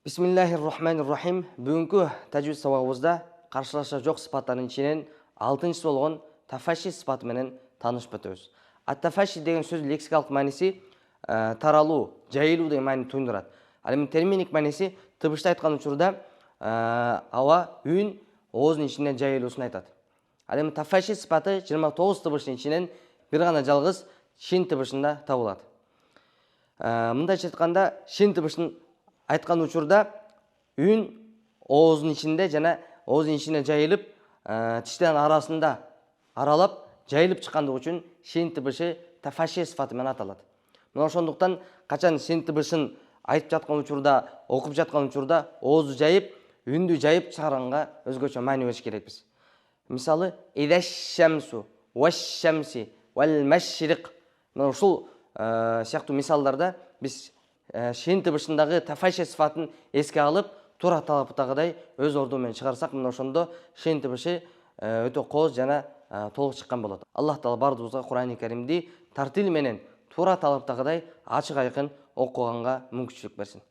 Бисмиллахир-рахманир-рахим. Бүгінгі тәжвид сабағымызда қарсылаша жоқ сипаттардың ішінен 6-шы болған тафаши сипатымен танышып өтеміз. Ат-тафаши деген сөз лексикалық мәнісі таралу, жайылу деген мәні туындырады. Ал эми терминик мәнісі тыбышты айтқан учурда ауа, үн, оозун ичинен жайылуусун айтат. Ал эми тафаши сипаты 29 тыбыштын ичинен бир гана жалгыз шин тыбышында табылат. Мындайча айтканда, шин тыбыштын айтқан учурда үн оозун ичинде жана оозун ичине жайылып, тиштен арасында аралап жайылып чыккандыгы үчүн шин тыбышы тафаши сифаты менен аталат. Мына ошондуктан качан шин тыбышын айтып жаткан учурда, окуп жаткан учурда оозду жайып, үндү жайып чыгарганга өзгөчө маани бериш керекпиз. Мисалы, идаш-шамсу, ваш-шамси, вал-машриq. Мына ушул сыяктуу мисалдарда биз шин тыбышындагы тафаши сифатын эске алып, туура талаптагыдай өз орду менен чыгарсак, мына ошондо шин тыбышы өтө кооз жана толук чыккан болот. Аллах Таала бардыгыбызга Кур'ан-ы Каримди тартил менен туура талаптагыдай ачык айкын окуганга мүмкүнчүлүк берсин.